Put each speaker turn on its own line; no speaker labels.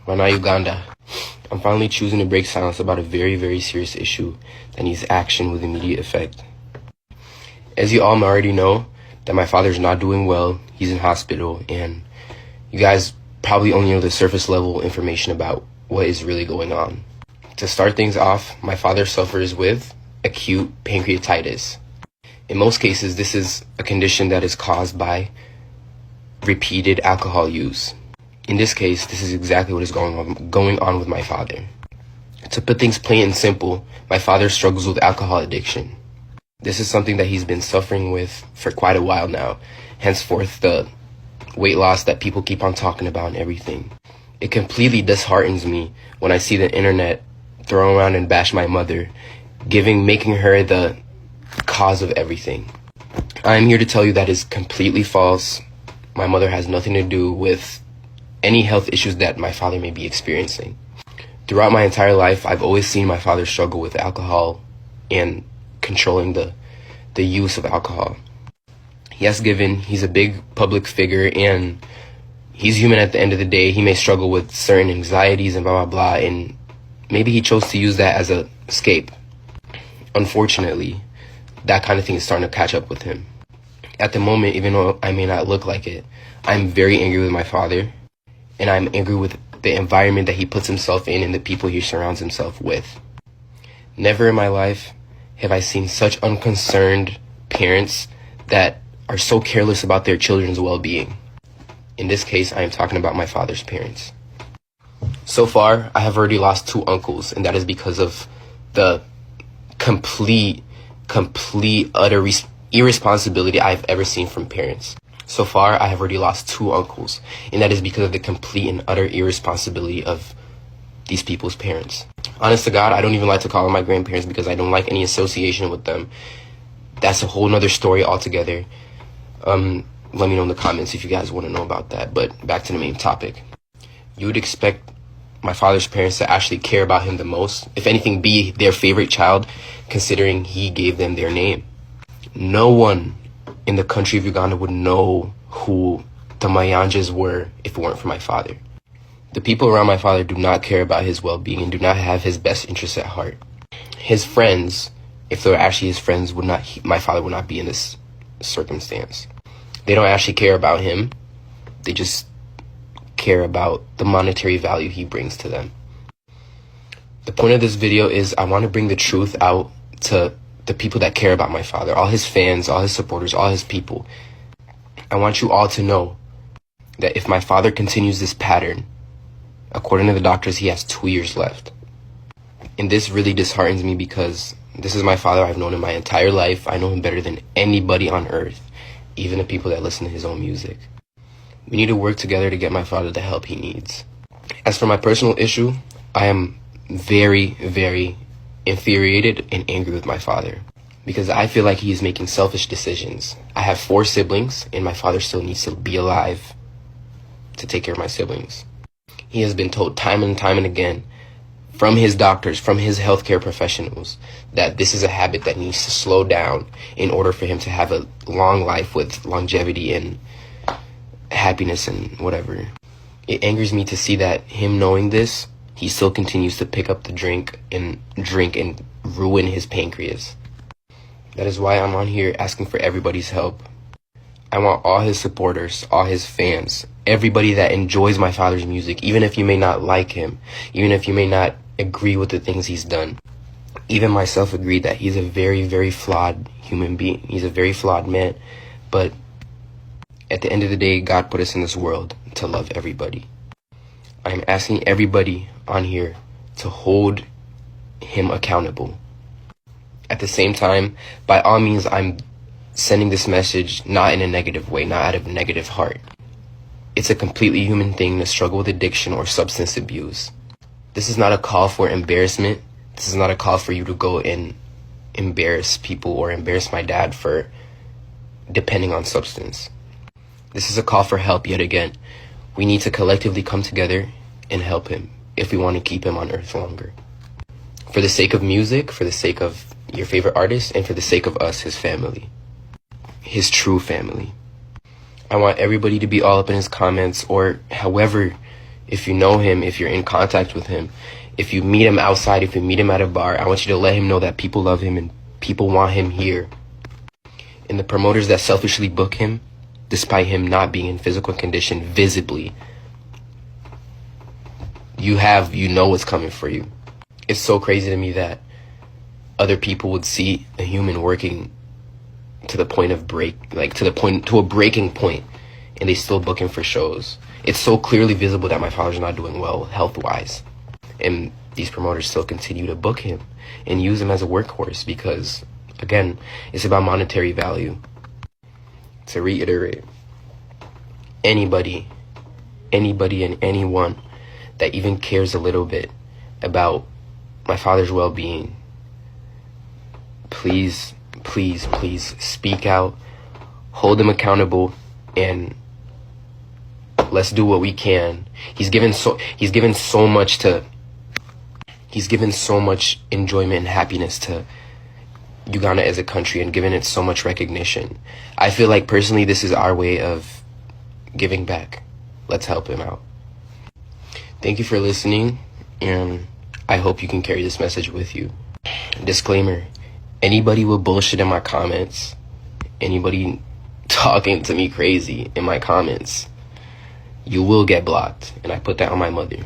Wana Uganda. I'm finally choosing to break silence about a very, very serious issue that needs action with immediate effect. As you all already know, that my father's not doing well, he's in hospital, and you guys probably only know the surface level information about what is really going on. To start things off, my father suffers with acute pancreatitis. In most cases, this is a condition that is caused by repeated alcohol use. In this case, this is exactly what is going on with my father. To put things plain and simple, my father struggles with alcohol addiction. This is something that he's been suffering with for quite a while now, henceforth the weight loss that people keep on talking about and everything. It completely disheartens me when I see the internet throw around and bash my mother, making her the cause of everything. I am here to tell you that is completely false. My mother has nothing to do with any health issues that my father may be experiencing. Throughout my entire life, I've always seen my father struggle with alcohol and controlling the use of alcohol. Yes, given he's a big public figure and he's human at the end of the day, he may struggle with certain anxieties and blah, blah, blah, and maybe he chose to use that as an escape. Unfortunately, that kind of thing is starting to catch up with him. At the moment, even though I may not look like it, I'm very angry with my father, and I'm angry with the environment that he puts himself in and the people he surrounds himself with. Never in my life have I seen such unconcerned parents that are so careless about their children's well-being. In this case, I am talking about my father's parents. So far, I have already lost 2 uncles, and that is because of the complete, utter irresponsibility I've ever seen from parents. So far, I have already lost 2 uncles, and that is because of the complete and utter irresponsibility of these people's parents. Honest to God, I don't even like to call them my grandparents because I don't like any association with them. That's a whole nother story altogether. Let me know in the comments if you guys want to know about that. But back to the main topic. You would expect my father's parents to actually care about him the most, if anything, be their favorite child, considering he gave them their name. No one in the country of Uganda would know who the Mayanjas were if it weren't for my father. The people around my father do not care about his well-being and do not have his best interests at heart. His friends, if they were actually his friends, my father would not be in this circumstance. They don't actually care about him. They just care about the monetary value he brings to them. The point of this video is I want to bring the truth out to the people that care about my father, all his fans, all his supporters, all his people. I want you all to know that if my father continues this pattern, according to the doctors, he has 2 years left. And this really disheartens me because this is my father. I've known him my entire life. I know him better than anybody on earth, even the people that listen to his own music. We need to work together to get my father the help he needs. As for my personal issue, I am very, very infuriated and angry with my father because I feel like he is making selfish decisions. I have 4 siblings and my father still needs to be alive to take care of my siblings. He has been told time and time and again from his doctors, from his healthcare professionals, that this is a habit that needs to slow down in order for him to have a long life with longevity and happiness and whatever. It angers me to see that him knowing this, he still continues to pick up the drink and ruin his pancreas. That is why I'm on here asking for everybody's help. I want all his supporters, all his fans, everybody that enjoys my father's music, even if you may not like him, even if you may not agree with the things he's done. Even myself agreed that he's a very, very flawed human being. He's a very flawed man. But at the end of the day, God put us in this world to love everybody. I am asking everybody on here to hold him accountable. At the same time, by all means, I'm sending this message not in a negative way, not out of a negative heart. It's a completely human thing to struggle with addiction or substance abuse. This is not a call for embarrassment. This is not a call for you to go and embarrass people or embarrass my dad for depending on substance. This is a call for help yet again. We need to collectively come together and help him if we want to keep him on earth longer. For the sake of music, for the sake of your favorite artist, and for the sake of us, his family. His true family. I want everybody to be all up in his comments, or however If you know him, if you're in contact with him, if you meet him outside, if you meet him at a bar, I want you to let him know that people love him and people want him here. And the promoters that selfishly book him, despite him not being in physical condition visibly, you know what's coming for you. It's so crazy to me that other people would see a human working to the point of to a breaking point, and they still book him for shows. It's so clearly visible that my father's not doing well health-wise, and these promoters still continue to book him and use him as a workhorse because, again, it's about monetary value. To reiterate, anybody and anyone that even cares a little bit about my father's well-being, please speak out, hold him accountable, and let's do what we can. He's given so much enjoyment and happiness to Uganda as a country and given it so much recognition. I feel like personally this is our way of giving back. Let's help him out. Thank you for listening, and I hope you can carry this message with you. Disclaimer: anybody with bullshit in my comments, anybody talking to me crazy in my comments, you will get blocked, and I put that on my mother.